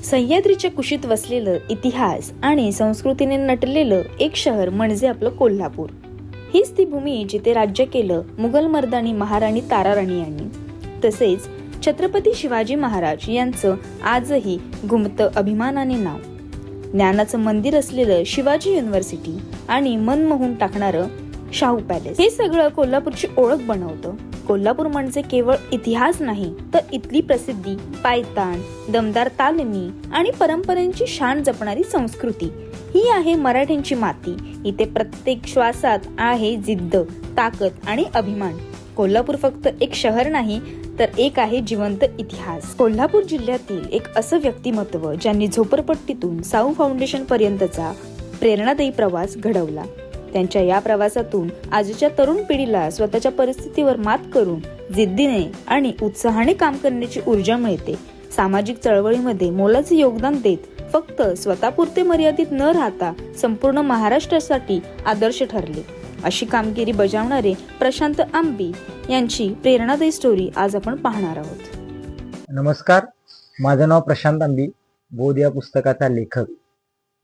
सह्याद्रीच्या कुशीत वसलेलं इतिहास आणि संस्कृतीने नटलेलं एक शहर म्हणजे आपलं कोल्हापूर. हीच ती भूमी जिथे राज्य केलं मुघल मर्दानी महाराणी ताराराणी यांनी. तसेच छत्रपती शिवाजी महाराज यांचं आजही घुमतं अभिमानाने नाव. ज्ञानाचं मंदिर असलेलं शिवाजी युनिव्हर्सिटी आणि मन मोहून टाकणारं शाहू पॅलेस हे सगळं कोल्हापूरची ओळख बनवतं. कोल्हापूर म्हणजे केवळ इतिहास नाही तर इथली प्रसिद्धी, पायतान, दमदार तालमी आणि परंपरेची शान जपणारी संस्कृती ही आहे मराठ्यांची माती. इथे प्रत्येक श्वासात आहे जिद्द, ताकद आणि अभिमान. कोल्हापूर फक्त एक शहर नाही तर एक आहे जिवंत इतिहास. कोल्हापूर जिल्ह्यातील एक असं व्यक्तिमत्व ज्यांनी झोपडपट्टीतून साऊ फाउंडेशन पर्यंतचा प्रेरणादायी प्रवास घडवला. त्यांच्या या प्रवासातून आजच्या तरुण पिढीला स्वतःच्या परिस्थितीवर मात करून जिद्दीने आणि उत्साहाने काम करण्याची ऊर्जा मिळते. सामाजिक चळवळीमध्ये मोलाचे योगदान देत फक्त स्वतःपुरते मर्यादित न राहता संपूर्ण महाराष्ट्रासाठी आदर्श ठरले. अशी कामगिरी बजावणारे प्रशांत आंबी यांची प्रेरणादायी स्टोरी आज आपण पाहणार आहोत. नमस्कार, माझं नाव प्रशांत आंबी, बोध या पुस्तकाचा लेखक.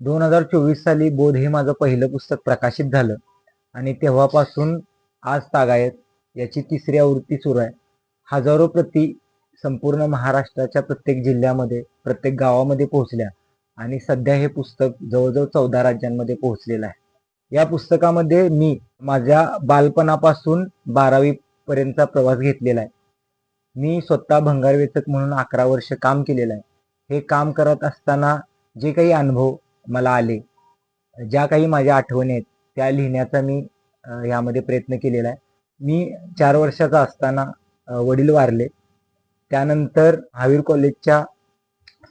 2024 साली बोध हे माझं पहिलं पुस्तक प्रकाशित झालं आणि तेव्हापासून आज तागायत याची 3री आवृत्ती सुरू आहे. हजारो प्रती संपूर्ण महाराष्ट्राच्या प्रत्येक जिल्ह्यामध्ये, प्रत्येक गावामध्ये पोहोचल्या आणि सध्या हे पुस्तक जवळजवळ 14 राज्यांमध्ये पोहोचलेलं आहे. या पुस्तकामध्ये मी माझ्या बालपणापासून 12वी पर्यंतचा प्रवास घेतलेला आहे. मी स्वतः भंगारवेचक म्हणून 11 वर्ष काम केलेलं आहे. हे काम करत असताना जे काही अनुभव मला आले, ज्या काही माझ्या आठवणी आहेत त्या लिहिण्याचा मी यामध्ये प्रयत्न केलेला आहे. मी 4 वर्षाचा असताना वडील वारले. त्यानंतर महावीर कॉलेजच्या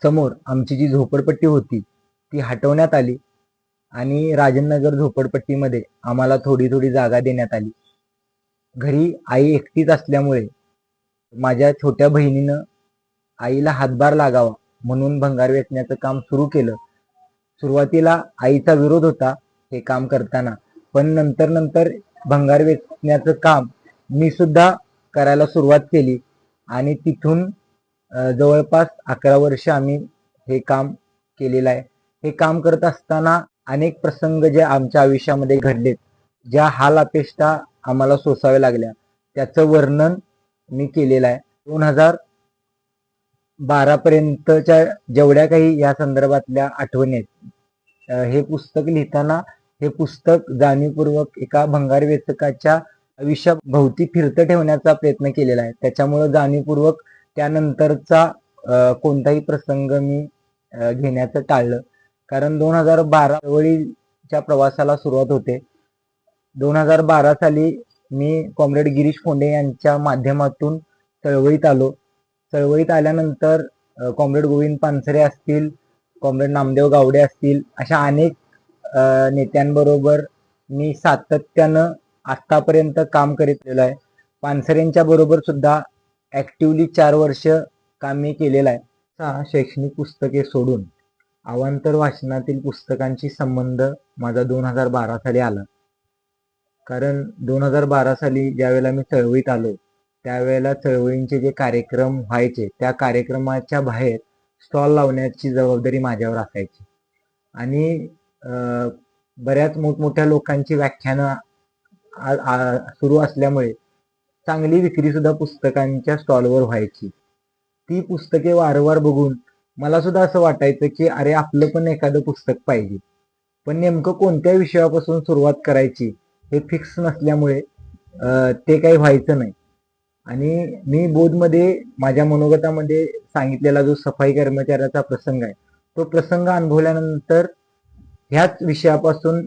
समोर आमची जी झोपडपट्टी होती ती हटवण्यात आली आणि राजननगर झोपडपट्टीमध्ये आम्हाला थोडी थोडी जागा देण्यात आली. घरी आई एकटीच असल्यामुळे माझ्या छोट्या बहिणीनं आईला हातभार लागावा म्हणून भंगार वेचण्याचं काम सुरू केलं. सुरुवातीला आईचा विरोध होता हे काम करताना, पण नंतर भंगार वेचण्याचं काम मी सुद्धा करायला सुरुवात केली आणि तिथून जवळपास 11 वर्ष आम्ही हे काम केलेलं आहे. हे काम करत असताना अनेक प्रसंग जे आमच्या आयुष्यामध्ये घडलेत, ज्या हाल अपेष्टा आम्हाला सोसाव्या लागल्या, त्याचं वर्णन मी केलेलं आहे. 2012 पर्यंतच्या जेवढ्या काही या संदर्भातल्या आठवणी आहेत, हे पुस्तक लिहिताना हे पुस्तक जाणीवपूर्वक एका भंगार वेचकाच्या आयुष्याभोवती फिरतं ठेवण्याचा प्रयत्न केलेला आहे. त्याच्यामुळे जाणीवपूर्वक त्यानंतरचा कोणताही प्रसंग मी घेण्याचं टाळलं. कारण 2012 चळवळीच्या प्रवासाला सुरुवात होते. 2012 साली मी कॉम्रेड गिरीश फोंडे यांच्या माध्यमातून चळवळीत आलो. चळवळीत आल्यानंतर कॉम्रेड गोविंद पानसरे असतील, कॉम्रेड नामदेव गावडे असतील, अशा अनेक नेत्यांबरोबर मी सातत्यानं आतापर्यंत काम करीत आहे. पानसरेंच्या बरोबर सुद्धा ऍक्टिव्हली 4 वर्ष काम मी केलेलं आहे. शैक्षणिक पुस्तके सोडून अवांतर वाचनातील पुस्तकांशी संबंध माझा 2012 साली आला. कारण 2012 साली ज्यावेळेला मी चळवळीत आलो त्यावेळेला चळवळींचे जे कार्यक्रम व्हायचे त्या कार्यक्रमाच्या बाहेर स्टॉल लावण्याची जबाबदारी माझ्यावर असायची आणि बऱ्याच मोठमोठ्या लोकांची व्याख्यानं सुरू असल्यामुळे चांगली विक्री सुद्धा पुस्तकांच्या स्टॉलवर व्हायची. ती पुस्तके वारंवार बघून मला सुद्धा असं वाटायचं की अरे आपलं पण एखादं पुस्तक पाहिजे, पण नेमकं कोणत्या विषयापासून सुरुवात करायची हे फिक्स नसल्यामुळे ते काही व्हायचं नाही. आणि मी बोधमध्ये माझ्या मनोगतामध्ये सांगितलेला जो सफाई कर्मचाऱ्याचा प्रसंग आहे, तो प्रसंग अनुभवल्यानंतर ह्याच विषयापासून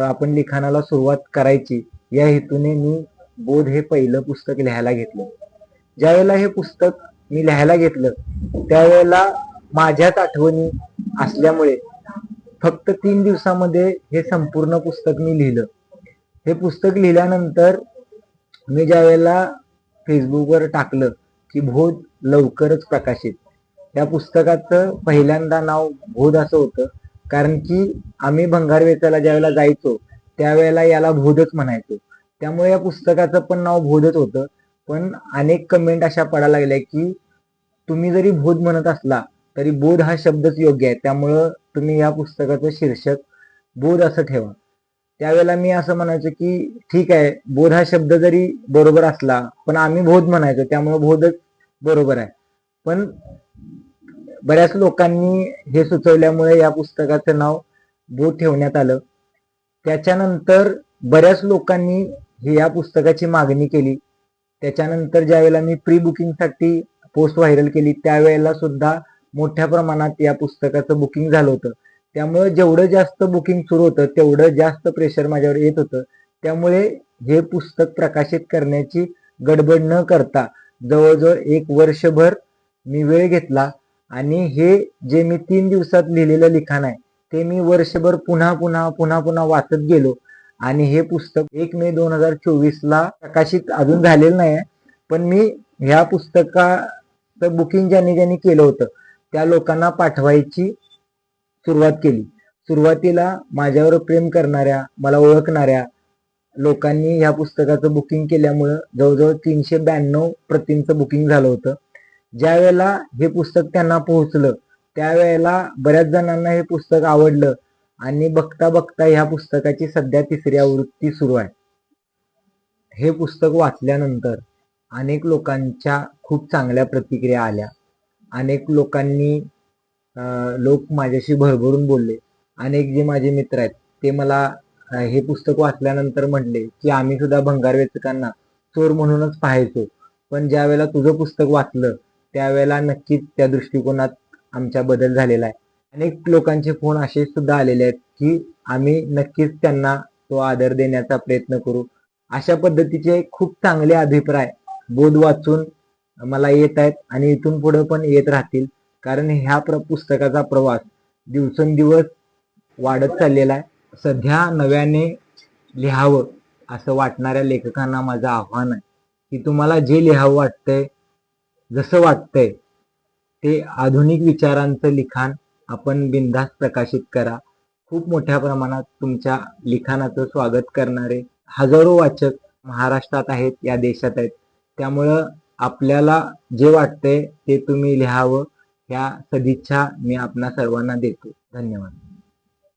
आपण लिखाणाला सुरुवात करायची या हेतूने मी बोध हे पहिलं पुस्तक लिहायला घेतलं. ज्यावेळेला हे पुस्तक मी लिहायला घेतलं त्यावेळेला माझ्याच आठवणी असल्यामुळे फक्त 3 दिवसामध्ये हे संपूर्ण पुस्तक मी लिहिलं. हे पुस्तक लिहिल्यानंतर मी ज्यावेळेला फेसबुकवर टाकलं की बोध लवकरच प्रकाशित, त्या पुस्तकाचं पहिल्यांदा नाव बोध असं होतं. कारण की आम्ही भंगार वेचायला ज्यावेळेला जायचो त्यावेळेला याला बोधच म्हणायचो, त्यामुळे या पुस्तकाचं पण नाव बोधच होतं. पण अनेक कमेंट अशा पडायला लागल्या की तुम्ही जरी बोध म्हणत असला तरी बोध हा शब्दच योग्य आहे. त्यामुळं तुम्ही या पुस्तकाचं शीर्षक बोध असं ठेवा. त्यावेळेला मी असं म्हणायचो की ठीक आहे, बोध हा शब्द जरी बरोबर असला पण आम्ही बोध म्हणायचो, त्यामुळे बोधच बरोबर आहे. पण बऱ्याच लोकांनी हे सुचवल्यामुळे या पुस्तकाचं नाव बोध ठेवण्यात आलं. त्याच्यानंतर बऱ्याच लोकांनी या पुस्तकाची मागणी केली. त्याच्यानंतर ज्यावेळेला मी प्री बुकिंगसाठी पोस्ट व्हायरल केली त्यावेळेला सुद्धा मोठ्या प्रमाणात या पुस्तकाचं बुकिंग झालं होतं. त्यामुळे जेवढं जास्त बुकिंग सुरू होतं तेवढं जास्त प्रेशर माझ्यावर येत होतं. त्यामुळे हे पुस्तक प्रकाशित करण्याची गडबड न करता जवळजवळ 1 वर्षभर मी वेळ घेतला आणि हे जे मी 3 दिवसात लिहिलेलं लिखाण आहे ते मी वर्षभर पुन्हा पुन्हा वाचत गेलो आणि हे पुस्तक 1 मे 2024 ला प्रकाशित अजून झालेलं नाही. पण मी ह्या पुस्तकाचं बुकिंग ज्यांनी केलं होतं त्या लोकांना पाठवायची सुरुवात केली. सुरुवातीला माझ्यावर प्रेम करणाऱ्या, मला ओळखणाऱ्या लोकांनी ह्या पुस्तकाचं बुकिंग केल्यामुळं जवळजवळ 392 प्रतींचं बुकिंग झालं होतं. ज्या वेळेला हे पुस्तक त्यांना पोहोचलं त्यावेळेला बऱ्याच जणांना हे पुस्तक आवडलं आणि बघता बघता ह्या पुस्तकाची सध्या 3री आवृत्ती सुरू आहे. हे पुस्तक वाचल्यानंतर अनेक लोकांच्या खूप चांगल्या प्रतिक्रिया आल्या. अनेक लोकांनी लोक माझ्याशी भरभरून बोलले. अनेक जे माझे मित्र आहेत ते मला हे पुस्तक वाचल्यानंतर म्हटले की आम्ही सुद्धा भंगार वेचकांना चोर म्हणूनच पाहायचो, पण ज्या वेळेला तुझं पुस्तक वाचलं त्यावेळेला नक्कीच त्या दृष्टिकोनात आमच्या बदल झालेला आहे. अनेक लोकांचे फोन असे सुद्धा आलेले आहेत की आम्ही नक्कीच त्यांना तो आदर देण्याचा प्रयत्न करू. अशा पद्धतीचे खूप चांगले अभिप्राय बोध वाचून मला येत आहेत आणि इथून पुढे पण येत राहतील. कारण ह्या पुस्तकाचा प्रवास दिवसेंदिवस वाढत चाललेला आहे. सध्या नव्याने लिहावं असं वाटणाऱ्या लेखकांना माझं आव्हान आहे की तुम्हाला जे लिहावं वाटतंय, जसं वाटतंय ते आधुनिक विचारांचं लिखाण आपण बिनधास्त प्रकाशित करा. खूप मोठ्या प्रमाणात तुमच्या लिखाणाचं स्वागत करणारे हजारो वाचक महाराष्ट्रात आहेत, या देशात आहेत. त्यामुळं आपल्याला जे वाटतंय ते तुम्ही लिहावं ह्या सदिच्छा मी आपणा सर्वांना देतो. धन्यवाद.